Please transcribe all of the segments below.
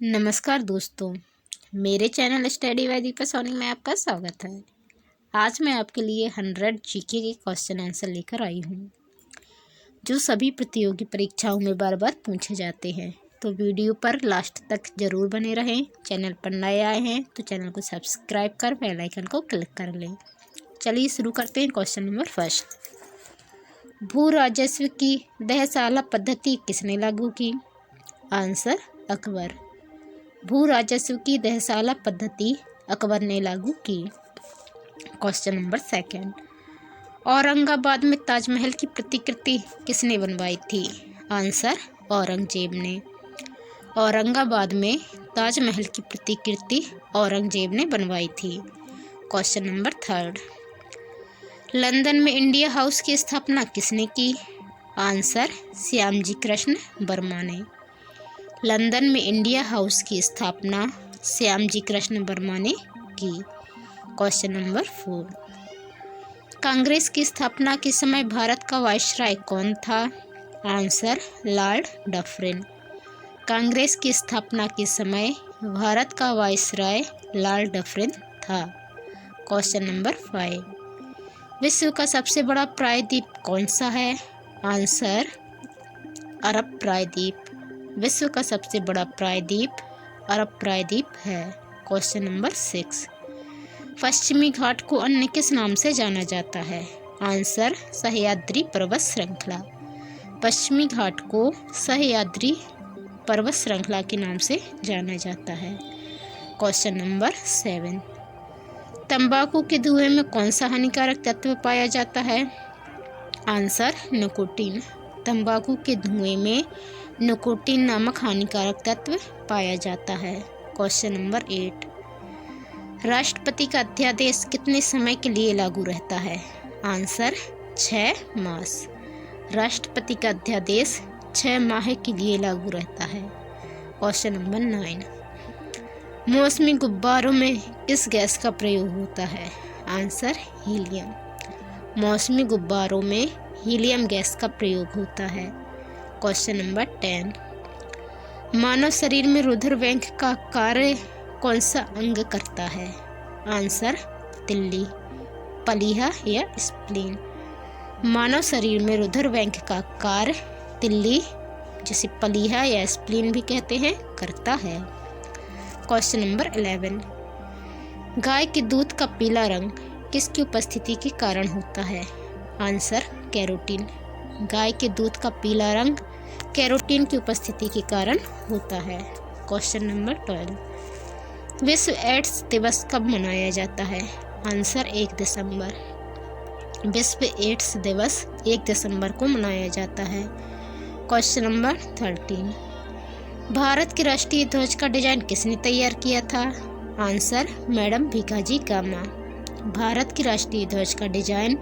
नमस्कार दोस्तों, मेरे channel study by Deepa Soni में आपका स्वागत है। आज मैं आपके लिए 100 जीके के क्वेश्चन आंसर लेकर आई हूँ, जो सभी प्रतियोगी परीक्षाओं में बार बार पूछे जाते हैं। तो वीडियो पर लास्ट तक जरूर बने रहें। चैनल पर नए आए हैं तो चैनल को सब्सक्राइब कर बेल आइकन को क्लिक कर लें। चलिए शुरू करते हैं। क्वेश्चन नंबर फर्स्ट, भू राजस्व की दहसाला पद्धति किसने लागू की? आंसर अकबर। भू राजस्व की दहसाला पद्धति अकबर ने लागू की। क्वेश्चन नंबर सेकंड, औरंगाबाद में ताजमहल की प्रतिकृति किसने बनवाई थी? आंसर औरंगजेब ने। औरंगाबाद में ताजमहल की प्रतिकृति औरंगजेब ने बनवाई थी। क्वेश्चन नंबर थर्ड, लंदन में इंडिया हाउस की स्थापना किसने की? आंसर श्यामजी कृष्ण वर्मा ने। लंदन में इंडिया हाउस की स्थापना श्यामजी कृष्ण वर्मा ने की। क्वेश्चन नंबर 4, कांग्रेस की स्थापना के समय भारत का वायसराय कौन था? Answer Lord Dufferin. कांग्रेस की स्थापना के समय भारत का वायसराय लॉर्ड डफरिन था। क्वेश्चन नंबर 5, विश्व का सबसे बड़ा प्रायद्वीप कौन सा है? आंसर अरब प्रायद्वीप। विश्व का सबसे बड़ा प्रायद्वीप अरब प्रायद्वीप है। क्वेश्चन नंबर 6, पश्चिमी घाट को अन्य किस नाम से जाना जाता है? आंसर सह्याद्री पर्वत श्रृंखला। पश्चिमी घाट को सह्याद्री पर्वत श्रृंखला के नाम से जाना जाता है। क्वेश्चन नंबर 7, तंबाकू के धुएं में कौन सा हानिकारक तत्व पाया जाता है? Answer nicotine. तंबाकू के धुएं में निकोटीन नामक हानिकारक तत्व पाया जाता है। क्वेश्चन नंबर 8, राष्ट्रपति का अध्यादेश कितने समय के लिए लागू रहता है? आंसर 6 मास। राष्ट्रपति का अध्यादेश 6 माह के लिए लागू रहता है। क्वेश्चन नंबर 9, मौसमी गुब्बारों में किस गैस का प्रयोग होता है? Answer helium. मौसमी गुब्बारों में हीलियम गैस का प्रयोग होता है। क्वेश्चन नंबर 10, मानव शरीर में रुधिर बैंक का कार्य कौन सा अंग करता है? आंसर तिल्ली, पलीहा या स्प्लीन। मानव शरीर में रुधिर बैंक का कार्य तिल्ली, जिसे पलीहा या स्प्लीन भी कहते हैं, करता है। क्वेश्चन नंबर 11, गाय के दूध का पीला रंग किसकी उपस्थिति के कारण होता है? Answer carotene. गाय के दूध का पीला रंग कैरोटीन की उपस्थिति के कारण होता है। क्वेश्चन नंबर 12, विश्व एड्स दिवस कब मनाया जाता है? आंसर 1 दिसंबर। विश्व एड्स दिवस 1 दिसंबर को मनाया जाता है। क्वेश्चन नंबर 13, भारत के राष्ट्रीय ध्वज का डिजाइन किसने तैयार किया था? आंसर मैडम भीकाजी कामा। भारत के राष्ट्रीय ध्वज का डिजाइन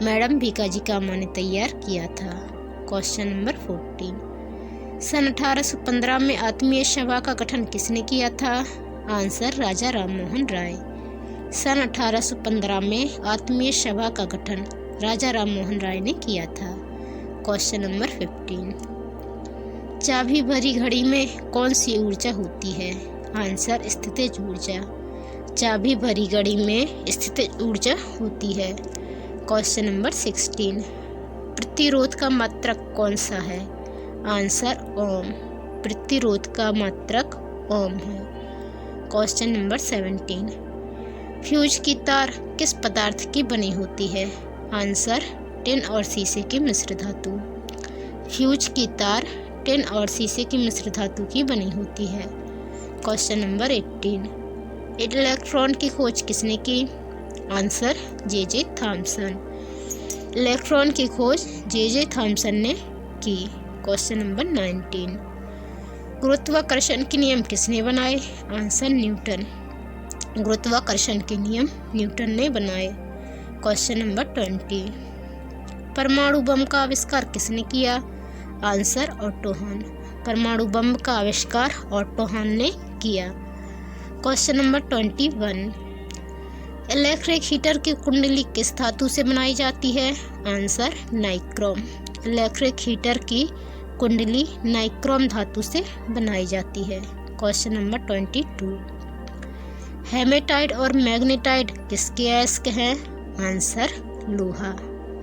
मैडम भीकाजी कामा ने तैयार किया था। क्वेश्चन नंबर 14, सन 1815 में आत्मीय सभा का गठन किसने किया था? आंसर राजा राममोहन राय। सन 1815 में आत्मीय सभा का गठन राजा राममोहन राय ने किया था। क्वेश्चन नंबर 15, चाबी भरी घड़ी में कौन सी ऊर्जा होती है? आंसर स्थितिज ऊर्जा। चाबी भरी घड़ी में स्थितिज ऊर्जा होती है। क्वेश्चन नंबर 16, प्रतिरोध का मात्रक कौन सा है? आंसर ओम। प्रतिरोध का मात्रक ओम है। क्वेश्चन नंबर 17, फ्यूज की तार किस पदार्थ की बनी होती है? आंसर टिन और शीशे की मिश्र धातु। फ्यूज की तार टिन और शीशे की मिश्र धातु की बनी होती है। क्वेश्चन नंबर 18, इलेक्ट्रॉन की खोज किसने की? Answer J Thomson. इलेक्ट्रॉन की खोज जे थॉमसन ने की। क्वेश्चन नंबर 19, गुरुत्वाकर्षण के नियम किसने बनाए? Answer Newton. गुरुत्वाकर्षण के नियम न्यूटन ने बनाए। क्वेश्चन नंबर 20, परमाणु बम का आविष्कार किसने किया? Answer auto horn. परमाणु बम का आविष्कार ऑटो हॉर्न ने किया। क्वेश्चन नंबर 21, इलेक्ट्रिक हीटर की कुंडली किस धातु से बनाई जाती है? Answer nichrome. इलेक्ट्रिक हीटर की कुंडली नाइक्रोम धातु से बनाई जाती है। Question number 22। हेमेटाइट और मैग्नेटाइट किसके अयस्क हैं? आंसर लोहा।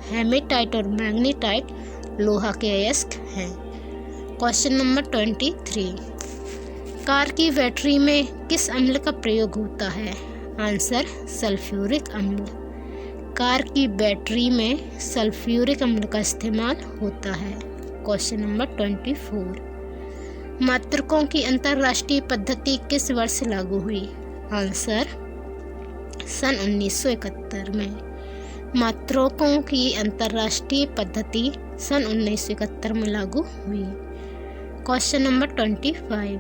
हेमेटाइट और मैग्नेटाइट लोहा के अयस्क हैं। Question number 23। कार की बैटरी में किस अम्ल का प्रयोग होता है? आंसर सल्फ्यूरिक अम्ल। कार की बैटरी में सल्फ्यूरिक अम्ल का इस्तेमाल होता है। Question number 24। मात्रकों की अंतर्राष्ट्रीय पद्धति किस वर्ष लागू हुई? आंसर सन 1971 में। मात्रकों की अंतर्राष्ट्रीय पद्धति सन 1971 में लागू हुई। Question number 25।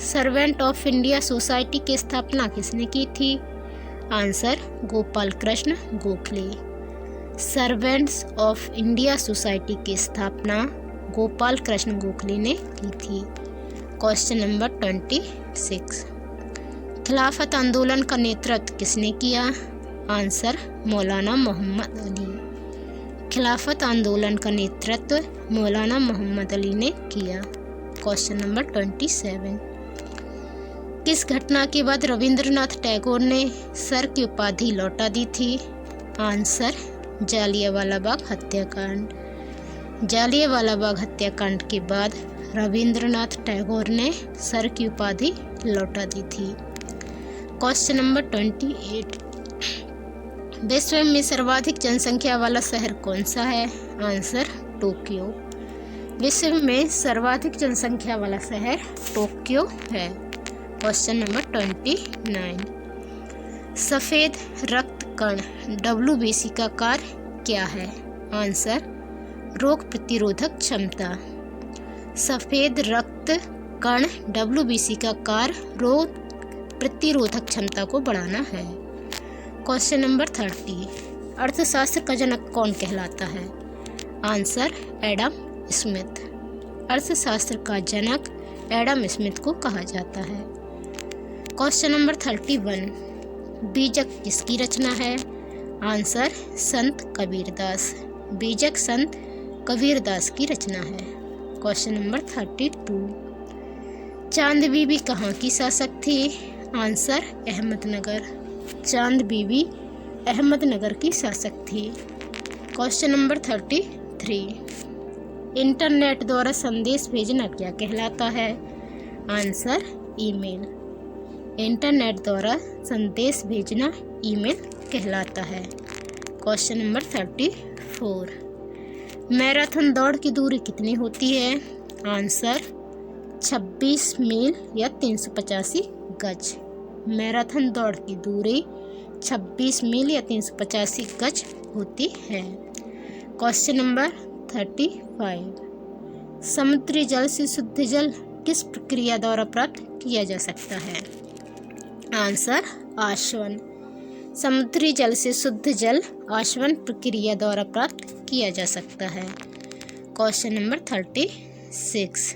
Servant of India society की स्थापना किसने की थी? Answer Gopal Krishna Gokhale. Servants of India society की स्थापना गोपाल कृष्ण गोखले ने की थी। Question number 26। खिलाफत आंदोलन का नेतृत्व किसने किया? आंसर मौलाना मोहम्मद अली। खिलाफत आंदोलन का नेतृत्व मौलाना मोहम्मद अली ने किया। Question number 27। किस घटना के बाद रविंद्रनाथ टैगोर ने सर की उपाधि लौटा दी थी? आंसर जालियांवाला बाग हत्याकांड। जालियांवाला बाग हत्याकांड के बाद रविंद्रनाथ टैगोर ने सर की उपाधि लौटा दी थी। Question number 28। विश्व में सर्वाधिक जनसंख्या वाला शहर कौन सा है? Answer Tokyo. विश्व में सर्वाधिक जनसंख्या वाला शहर टोक्यो है। Question number 29। सफ़ेद रक्त कण WBC का कार्य क्या है? आंसर रोग प्रतिरोधक क्षमता। सफ़ेद रक्त कण WBC का कार्य रोग प्रतिरोधक क्षमता को बढ़ाना है। Question number 30। अर्थशास्त्र का जनक कौन कहलाता है? Answer Adam Smith. अर्थशास्त्र का जनक एडम स्मिथ को कहा जाता है। Question number 31। बीजक किसकी रचना है? आंसर संत कबीरदास। बीजक संत कबीरदास की रचना है। Question number 32। चांद बीबी कहाँ की शासक थी? आंसर अहमदनगर। चांद बीबी अहमदनगर की शासक थी। Question number 33। इंटरनेट द्वारा संदेश भेजना क्या कहलाता है? Answer email. इंटरनेट द्वारा संदेश भेजना ईमेल कहलाता है। Question number 34। मैराथन दौड़ की दूरी कितनी होती है? आंसर 26 मील या 385 गज। मैराथन दौड़ की दूरी 26 मील या 385 गज होती है। Question number 35। समुद्री जल से शुद्ध जल किस प्रक्रिया द्वारा प्राप्त किया जा सकता है? आंसर आशवन। समुद्री जल से शुद्ध जल आशवन प्रक्रिया द्वारा प्राप्त किया जा सकता है। Question number 36।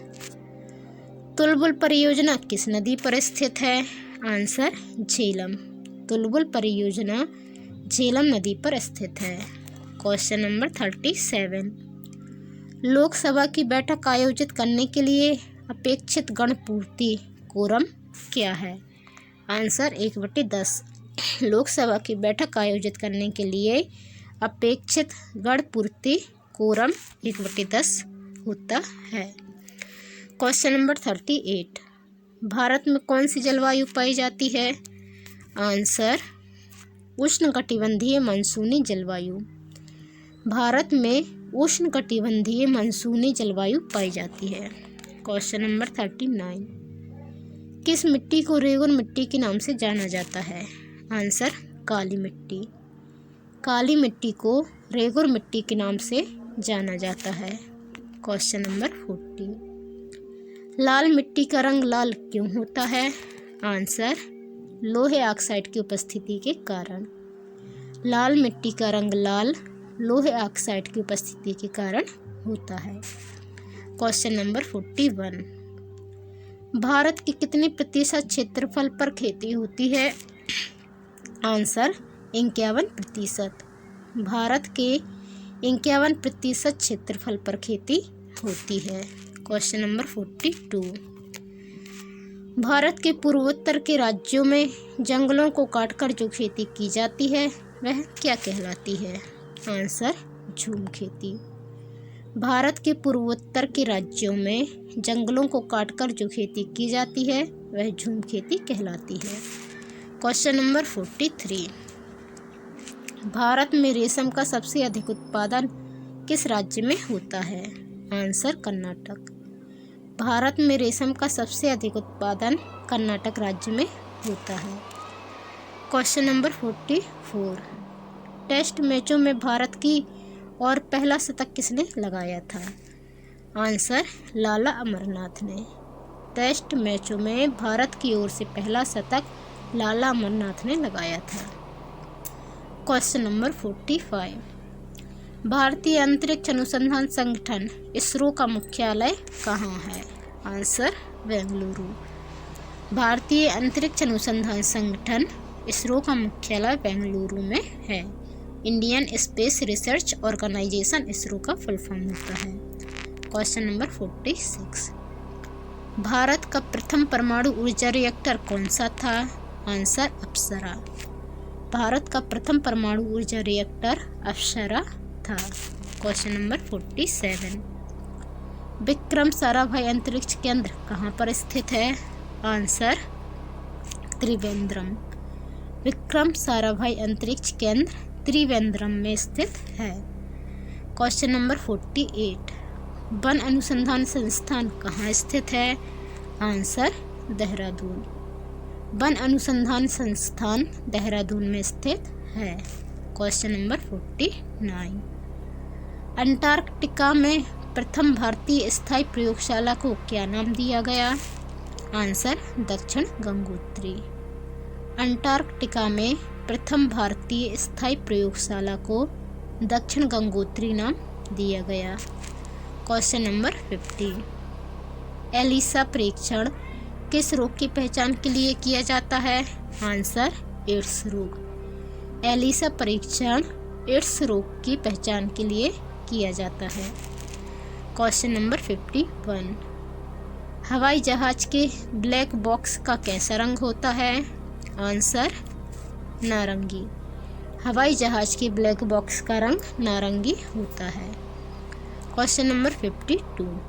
तुलबुल परियोजना किस नदी पर स्थित है? आंसर झेलम। तुलबुल परियोजना झेलम नदी पर स्थित है। Question number 37। लोकसभा की बैठक आयोजित करने के लिए अपेक्षित गणपूर्ति कोरम क्या है? आंसर 1/10। लोकसभा की बैठक आयोजित करने के लिए अपेक्षित गणपूर्ति कोरम 1/10 होता है। Question number 38। भारत में कौन सी जलवायु पाई जाती है? आंसर उष्णकटिबंधीय मानसूनी जलवायु। भारत में उष्णकटिबंधीय मानसूनी जलवायु पाई जाती है। Question number 39। किस मिट्टी को रेगुर मिट्टी के नाम से जाना जाता है? आंसर काली मिट्टी। काली मिट्टी को रेगुर मिट्टी के नाम से जाना जाता है। Question number 40। लाल मिट्टी का रंग लाल क्यों होता है? आंसर लोहे ऑक्साइड की उपस्थिति के कारण। लाल मिट्टी का रंग लाल लोहे ऑक्साइड की उपस्थिति के कारण होता है। Question number 41। भारत के कितने प्रतिशत क्षेत्रफल पर खेती होती है? आंसर 51%। भारत के 51% क्षेत्रफल पर खेती होती है। Question number 42। भारत के पूर्वोत्तर के राज्यों में जंगलों को काटकर जो खेती की जाती है वह क्या कहलाती है? आंसर, झूम खेती। भारत के पूर्वोत्तर के राज्यों में जंगलों को काटकर जो खेती की जाती है वह झूम खेती कहलाती है। Question number 43। भारत में रेशम का सबसे अधिक उत्पादन किस राज्य में होता है? आंसर, कर्नाटक। भारत में रेशम का सबसे अधिक उत्पादन कर्नाटक राज्य में होता है। Question number 44। टेस्ट मैचों में भारत की और पहला शतक किसने लगाया था? आंसर, लाला अमरनाथ ने। टेस्ट मैचों में भारत की ओर से पहला शतक लाला अमरनाथ ने लगाया था। Question number 45। भारतीय अंतरिक्ष अनुसंधान संगठन इसरो का मुख्यालय कहाँ है? आंसर, बेंगलुरु। भारतीय अंतरिक्ष अनुसंधान संगठन इसरो का मुख्यालय बेंगलुरु में है। Indian space research organisation ISRO का फुल फॉर्म होता है। Question number 46। भारत का प्रथम परमाणु ऊर्जा रिएक्टर कौन सा था? आंसर, अप्सरा। भारत का प्रथम परमाणु ऊर्जा रिएक्टर अप्सरा था। Question number 47। विक्रम साराभाई अंतरिक्ष केंद्र कहाँ पर स्थित है? आंसर, त्रिवेंद्रम। विक्रम साराभाई अंतरिक्ष केंद्र त्रिवेंद्रम में स्थित है। Question number 48। वन अनुसंधान संस्थान कहाँ स्थित है? आंसर, देहरादून। वन अनुसंधान संस्थान देहरादून में स्थित है। Question number 49। अंटार्कटिका में प्रथम भारतीय स्थायी प्रयोगशाला को क्या नाम दिया गया? आंसर, दक्षिण गंगोत्री। अंटार्कटिका में प्रथम भारतीय स्थायी प्रयोगशाला को दक्षिण गंगोत्री नाम दिया गया। Question number 50। एलिसा परीक्षण किस रोग की पहचान के लिए किया जाता है? आंसर, एड्स रोग। एलिसा परीक्षण एड्स रोग की पहचान के लिए किया जाता है। Question number 51। हवाई जहाज के ब्लैक बॉक्स का कैसा रंग होता है? आंसर, नारंगी। हवाई जहाज के ब्लैक बॉक्स का रंग नारंगी होता है। Question number 52।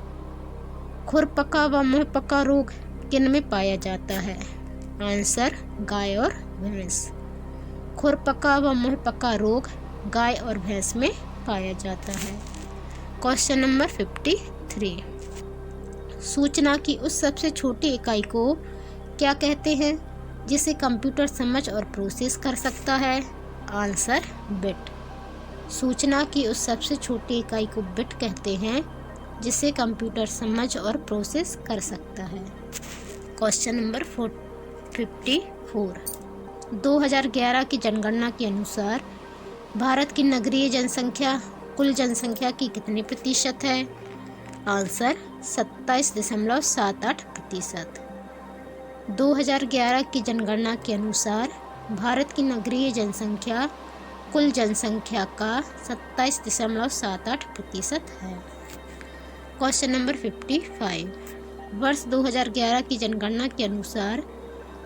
खुरपका व मुंहपका रोग किन में पाया जाता है? आंसर, गाय और भैंस। खुरपका व मुंहपका रोग गाय और भैंस में पाया जाता है। Question number 53। सूचना की उस सबसे छोटी इकाई को क्या कहते हैं जिसे कंप्यूटर समझ और प्रोसेस कर सकता है? Answer, bit. सूचना की उस सबसे छोटी इकाई को बिट कहते हैं जिसे कंप्यूटर समझ और प्रोसेस कर सकता है। Question number 54। 2011 की जनगणना के अनुसार भारत की नगरीय जनसंख्या कुल जनसंख्या की कितने प्रतिशत है? आंसर, 27.78%। 2011 की जनगणना के अनुसार भारत की नगरीय जनसंख्या कुल जनसंख्या का 27.78% है। Question number 55। वर्ष 2011 की जनगणना के अनुसार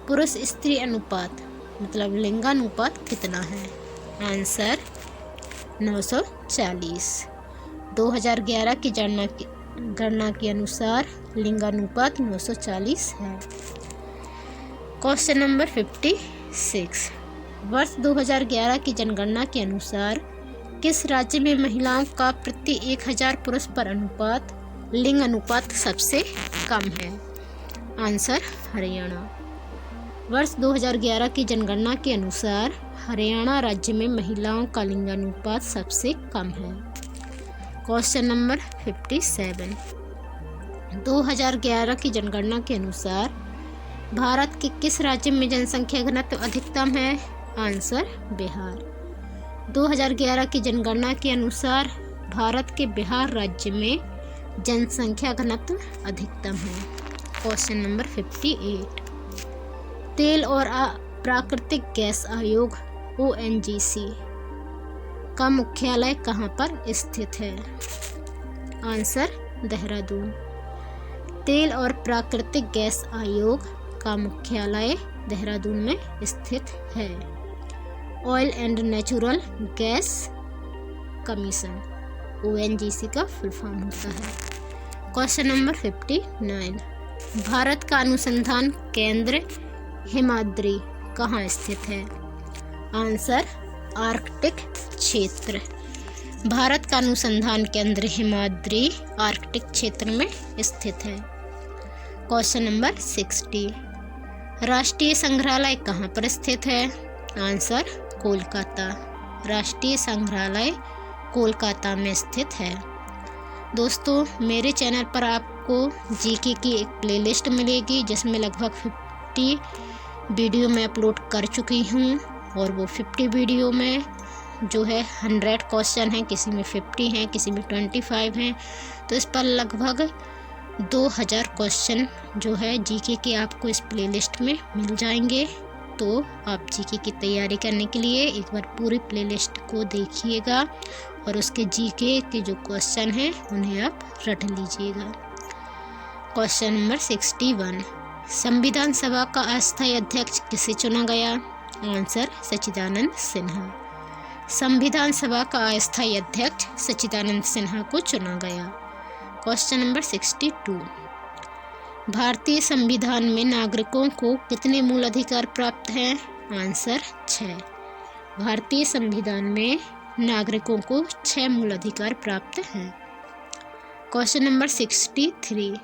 पुरुष स्त्री अनुपात मतलब लिंगानुपात कितना है? आंसर, 940। 2011 की गणना के अनुसार लिंगानुपात 940 है। Question number 56। वर्ष 2011 की जनगणना के अनुसार किस राज्य में महिलाओं का प्रति 1000 पुरुष पर अनुपात लिंग अनुपात सबसे कम है? आंसर, हरियाणा। वर्ष 2011 की जनगणना के अनुसार हरियाणा राज्य में महिलाओं का लिंगानुपात सबसे कम है। Question number 57। 2011 की जनगणना के अनुसार भारत के किस राज्य में जनसंख्या घनत्व अधिकतम है? आंसर, बिहार। 2011 की जनगणना के अनुसार भारत के बिहार राज्य में जनसंख्या घनत्व अधिकतम है। Question number 58। तेल और प्राकृतिक गैस आयोग ONGC का मुख्यालय कहाँ पर स्थित है? आंसर, देहरादून। तेल और प्राकृतिक गैस आयोग का मुख्यालय देहरादून में स्थित है। Oil and natural gas commission ONGC का फुल फॉर्म होता है। क्वेश्चन नंबर 59, भारत का अनुसंधान केंद्र हिमाद्री कहाँ स्थित है? आंसर आर्कटिक क्षेत्र। भारत का अनुसंधान केंद्र हिमाद्री आर्कटिक क्षेत्र में स्थित है। क्वेश्चन नंबर 60, राष्ट्रीय संग्रहालय कहाँ पर स्थित है? आंसर कोलकाता। राष्ट्रीय संग्रहालय कोलकाता में स्थित है। दोस्तों, मेरे चैनल पर आपको जीके की एक प्लेलिस्ट मिलेगी जिसमें लगभग 50 वीडियो मैं अपलोड कर चुकी हूँ, और वो 50 वीडियो में जो है 100 क्वेश्चन हैं, किसी में 50 हैं, किसी में 25 हैं। तो इस पर लगभग 2000 क्वेश्चन जो है जीके के आपको इस प्लेलिस्ट में मिल जाएंगे। तो आप जीके की तैयारी करने के लिए एक बार पूरी प्लेलिस्ट को देखिएगा और उसके जीके के जो क्वेश्चन हैं उन्हें आप रट लीजिएगा। क्वेश्चन नंबर 61, संविधान सभा का अस्थायी अध्यक्ष किसे चुना गया? आंसर सच्चिदानंद सिन्हा। संविधान सभा का अस्थायी अध्यक्ष सच्चिदानंद सिन्हा को चुना गया। क्वेश्चन नंबर 62, भारतीय संविधान में नागरिकों को कितने मूल अधिकार प्राप्त हैं? आंसर 6। भारतीय संविधान में नागरिकों को 6 मूल अधिकार प्राप्त हैं। क्वेश्चन नंबर 63,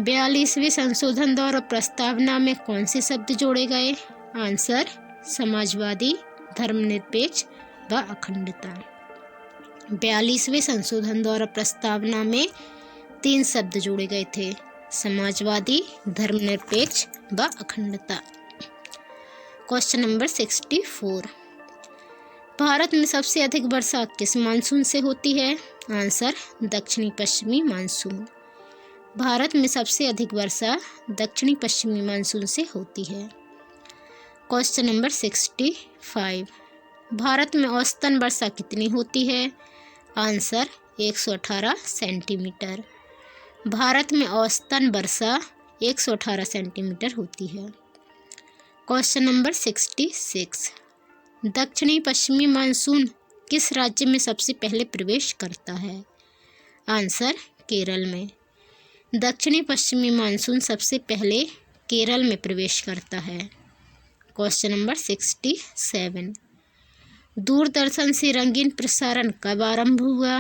42वें संशोधन द्वारा प्रस्तावना में कौन से शब्द जोड़े गए? आंसर समाजवादी, धर्मनिरपेक्ष व अखंडता। 42वें संशोधन द्वारा प्रस्तावना में 3 शब्द जोड़े गए थे, समाजवादी, धर्मनिरपेक्ष व अखंडता। क्वेश्चन नंबर 64, भारत में सबसे अधिक वर्षा किस मानसून से होती है? आंसर दक्षिणी पश्चिमी मानसून। भारत में सबसे अधिक वर्षा दक्षिणी पश्चिमी मानसून से होती है। क्वेश्चन नंबर 65, भारत में औसतन वर्षा कितनी होती है? Answer 118 centimetre. भारत में औसतन वर्षा 118 सेंटीमीटर होती है। क्वेश्चन नंबर 66, दक्षिणी पश्चिमी मानसून किस राज्य में सबसे पहले प्रवेश करता है? आंसर केरल में। दक्षिणी पश्चिमी मानसून सबसे पहले केरल में प्रवेश करता है। क्वेश्चन नंबर 67, दूरदर्शन से रंगीन प्रसारण कब आरंभ हुआ?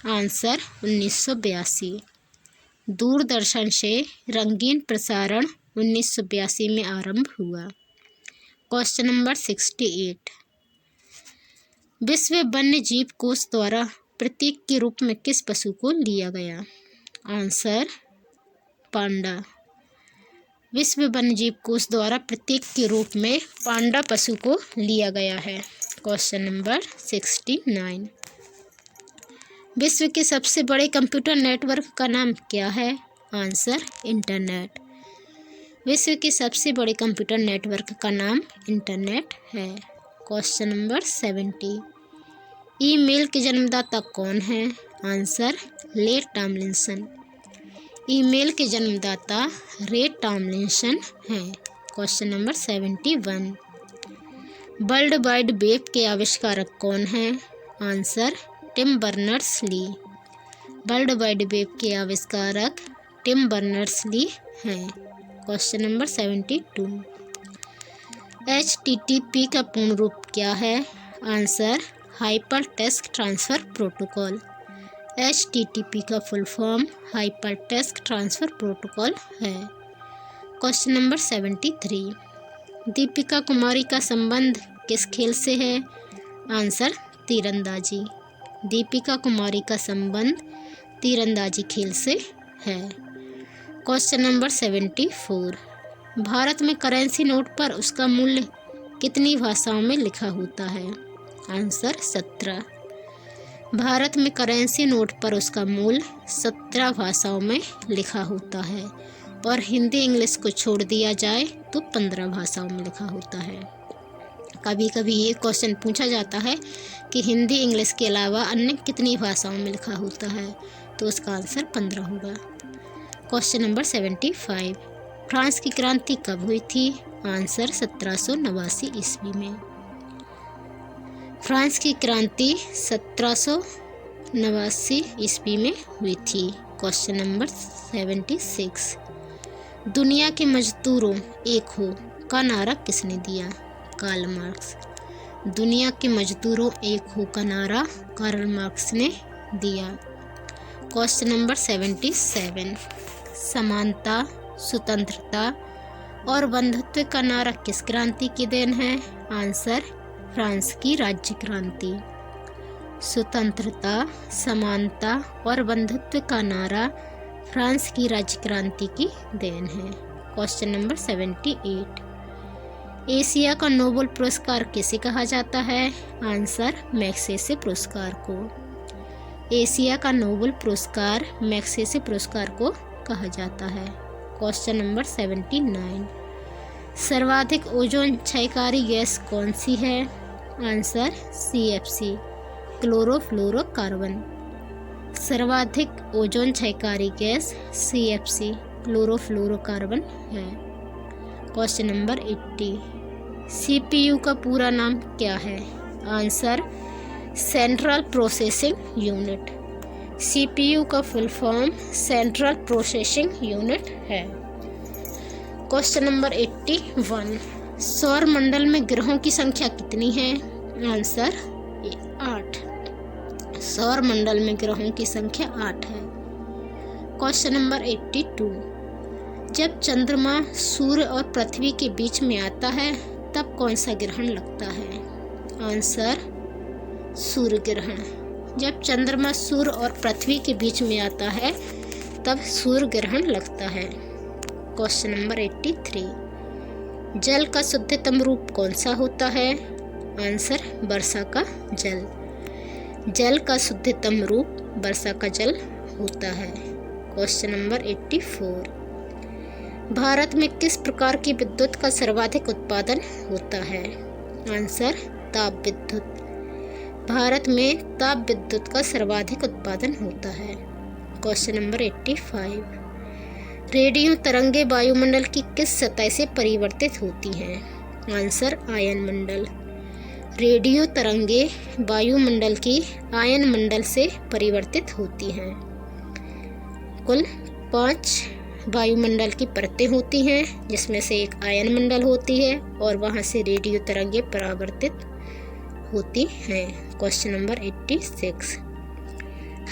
आंसर 1982। दूरदर्शन से रंगीन प्रसारण 1982 में आरंभ हुआ। क्वेश्चन नंबर 68, विश्व वन्य जीव कोष द्वारा प्रतीक के रूप में किस पशु को लिया गया? आंसर पांडा। विश्व वन्यजीव कोष द्वारा प्रतीक के रूप में पांडा पशु को लिया गया है। क्वेश्चन नंबर 69, विश्व के सबसे बड़े कंप्यूटर नेटवर्क का नाम क्या है? Answer internet. विश्व के सबसे बड़े कंप्यूटर नेटवर्क का नाम इंटरनेट है। क्वेश्चन नंबर 70, ईमेल के जन्मदाता कौन है? आंसर रे टॉमलिंसन। ईमेल के जन्मदाता रे टॉमलिंसन हैं। Question number 71, world wide web के आविष्कारक कौन हैं? Answer Tim Berners-Lee. World wide web के आविष्कारक टिम बर्नर्स-ली हैं। क्वेश्चन नंबर 72, HTTP का पूर्ण रूप क्या है? Answer hyper text transfer protocol. HTTP का full form hyper text transfer protocol है। क्वेश्चन नंबर 73, दीपिका कुमारी का संबंध किस खेल से है? आंसर तीरंदाजी। दीपिका कुमारी का संबंध तीरंदाजी खेल से है। क्वेश्चन नंबर 74, भारत में करेंसी नोट पर उसका मूल्य कितनी भाषाओं में लिखा होता है? आंसर 17। भारत में करेंसी नोट पर उसका मूल्य 17 भाषाओं में लिखा होता है, और हिंदी इंग्लिश को छोड़ दिया जाए तो 15 भाषाओं में लिखा होता है। कभी कभी ये क्वेश्चन पूछा जाता है कि हिंदी इंग्लिश के अलावा अन्य कितनी भाषाओं में लिखा होता है, तो उसका आंसर 15 होगा। क्वेश्चन नंबर 75, फ्रांस की क्रांति कब हुई थी? आंसर 1789 ईस्वी में। फ्रांस की क्रांति 1789 ईस्वी में हुई थी। Question number 76। दुनिया के मजदूरों एक हो का नारा किसने दिया? Karl Marx. दुनिया के मजदूरों एक हो का नारा कार्ल मार्क्स ने दिया। Question number 77। समानता, स्वतंत्रता और बंधुत्व का नारा किस क्रांति की देन है? आंसर फ्रांस की राज्य क्रांति। स्वतंत्रता, समानता और बंधुत्व का नारा फ्रांस की राज्य क्रांति की देन है। Question number 78। एशिया का नोबेल पुरस्कार किसे कहा जाता है? आंसर मैग्सेसे पुरस्कार को। एशिया का नोबेल पुरस्कार मैग्सेसे पुरस्कार को कहा जाता है। Question number 79। सर्वाधिक ओजोन क्षयकारी गैस कौन सी है? Answer CFC, chlorofluorocarbon. सर्वाधिक ओजोन क्षयकारी गैस CFC, क्लोरोफ्लोरोकार्बन है। Question number 80। CPU का पूरा नाम क्या है? Answer central processing unit. CPU का full form central processing unit है। Question number 81। सौर मंडल में ग्रहों की संख्या कितनी है? आंसर 8। सौर मंडल में ग्रहों की संख्या 8 है। Question number 82। जब चंद्रमा सूर्य और पृथ्वी के बीच में आता है तब कौन सा ग्रहण लगता है? आंसर सूर्य ग्रहण। जब चंद्रमा सूर्य और पृथ्वी के बीच में आता है तब सूर्य ग्रहण लगता है। Question number 83। जल का शुद्धतम रूप कौन सा होता है? आंसर वर्षा का जल। जल का शुद्धतम रूप वर्षा का जल होता है। Question number 84। भारत में किस प्रकार की विद्युत का सर्वाधिक उत्पादन होता है? आंसर ताप विद्युत। भारत में ताप विद्युत का सर्वाधिक उत्पादन होता है। Question number 85। रेडियो तरंगे वायुमंडल की किस सतह से परिवर्तित होती हैं? आंसर आयन मंडल। रेडियो तरंगे वायुमंडल की आयन मंडल से परिवर्तित होती हैं। कुल 5 वायुमंडल की परतें होती हैं जिसमें से एक आयन मंडल होती है और वहां से रेडियो तरंगे परावर्तित होती हैं। Question number 86।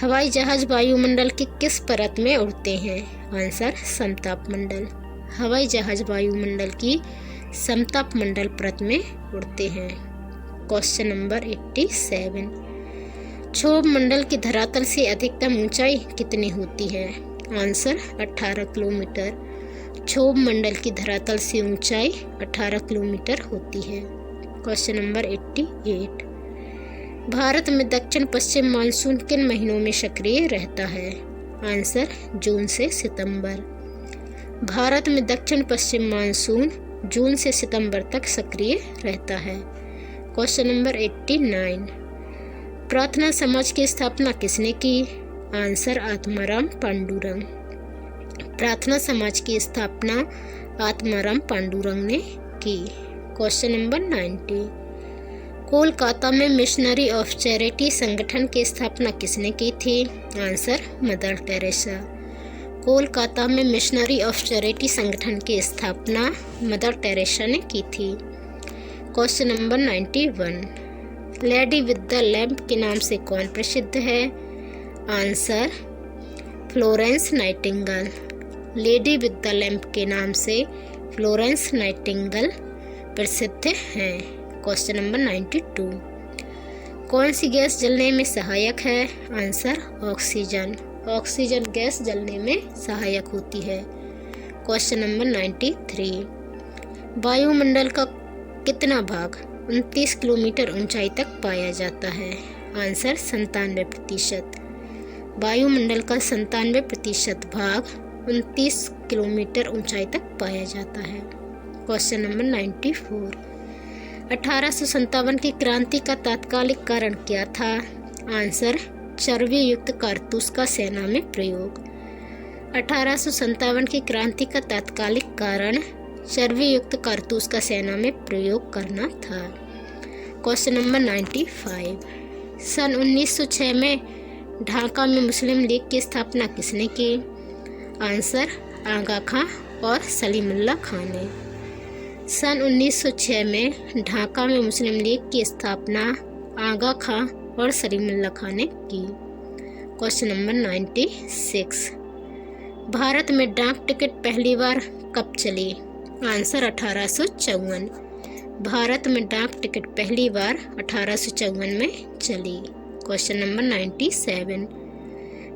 हवाई जहाज वायुमंडल की किस परत में उड़ते हैं? आंसर समताप मंडल। हवाई जहाज वायुमंडल की समताप मंडल परत में उड़ते हैं। Question number 87। क्षोभ मंडल की धरातल से अधिकतम ऊंचाई कितनी होती है? Answer 18 kilometre. क्षोभ मंडल की धरातल से ऊंचाई 18 किलोमीटर होती है। Question number 88। भारत में दक्षिण पश्चिम मानसून किन महीनों में सक्रिय रहता है? आंसर जून से सितंबर। भारत में दक्षिण पश्चिम मानसून जून से सितंबर तक सक्रिय रहता है। Question number 89। प्रार्थना समाज की स्थापना किसने की? आंसर आत्माराम पांडुरंग। प्रार्थना समाज की स्थापना आत्माराम पांडुरंग ने की। Question number 90। कोलकाता में मिशनरी ऑफ चैरिटी संगठन की स्थापना किसने की थी? Answer mother Teresa. कोलकाता में मिशनरी ऑफ चैरिटी संगठन की स्थापना मदर टेरेसा ने की थी। Question number 91। Lady with the lamp के नाम से कौन प्रसिद्ध है? Answer Florence Nightingale. Lady with the lamp के नाम से फ्लोरेंस नाइटिंगेल प्रसिद्ध हैं। Question number 92। कौन सी गैस जलने में सहायक है? Answer oxygen. ऑक्सीजन गैस जलने में सहायक होती है। Question number 93। वायुमंडल का कितना भाग 29 किलोमीटर ऊंचाई तक पाया जाता है? आंसर 97%। वायुमंडल का 97% भाग 29 किलोमीटर ऊंचाई तक पाया जाता है। Question number 94। 1857 की क्रांति का तात्कालिक कारण क्या था? आंसर चर्बी युक्त कारतूस का सेना में प्रयोग। 1857 की क्रांति का तात्कालिक कारण चर्बी युक्त कारतूस का सेना में प्रयोग करना था। Question number 95। सन 1906 में ढाका में मुस्लिम लीग की स्थापना किसने की? आंसर आगा खां और सलीमुल्लाह खां ने। सन 1906 में ढाका में मुस्लिम लीग की स्थापना आगा खां और सलीमुल्लाह खां ने की। Question number 96। भारत में डाक टिकट पहली बार कब चली? आंसर 1854। भारत में डाक टिकट पहली बार 1854 में चली। Question number 97।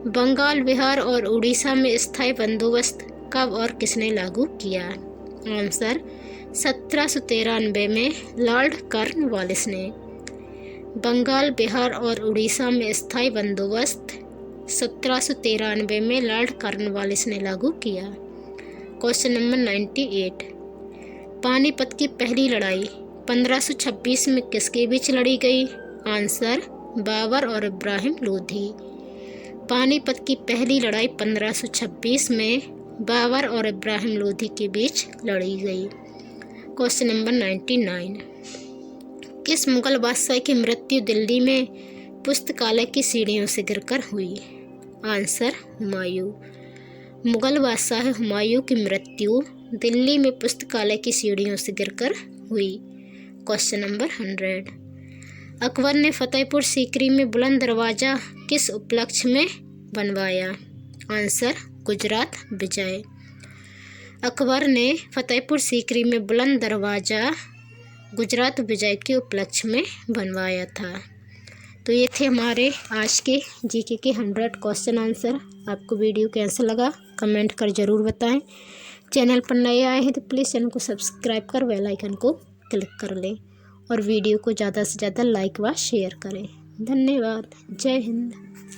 बंगाल, बिहार और उड़ीसा में स्थायी बंदोबस्त कब और किसने लागू किया? आंसर 1793 में लॉर्ड कॉर्नवालिस ने। बंगाल, बिहार और उड़ीसा में स्थायी बंदोबस्त 1793 में लॉर्ड कॉर्नवालिस ने लागू किया। Question number 98। पानीपत की पहली लड़ाई 1526 में किसके बीच लड़ी गई? आंसर बाबर और इब्राहिम लोधी। पानीपत की पहली लड़ाई 1526 में बाबर और इब्राहिम लोधी के बीच लड़ी गई। Question number 99। किस मुगल बादशाह की मृत्यु दिल्ली में पुस्तकालय की सीढ़ियों से गिरकर हुई? आंसर हुमायूं। मुगल बादशाह हुमायूं की मृत्यु दिल्ली में पुस्तकालय की सीढ़ियों से गिरकर हुई। Question number 100। अकबर ने फतेहपुर सीकरी में बुलंद दरवाज़ा किस उपलक्ष्य में बनवाया? आंसर गुजरात विजय। अकबर ने फतेहपुर सीकरी में बुलंद दरवाज़ा गुजरात विजय के उपलक्ष्य में बनवाया था। तो ये थे हमारे आज के जीके के 100 क्वेश्चन आंसर। आपको वीडियो कैसा लगा कमेंट कर ज़रूर बताएं। चैनल पर नए आए हैं तो प्लीज़ चैनल को सब्सक्राइब कर बेल आइकन को क्लिक कर लें और वीडियो को ज़्यादा से ज़्यादा लाइक व शेयर करें। धन्यवाद। जय हिंद।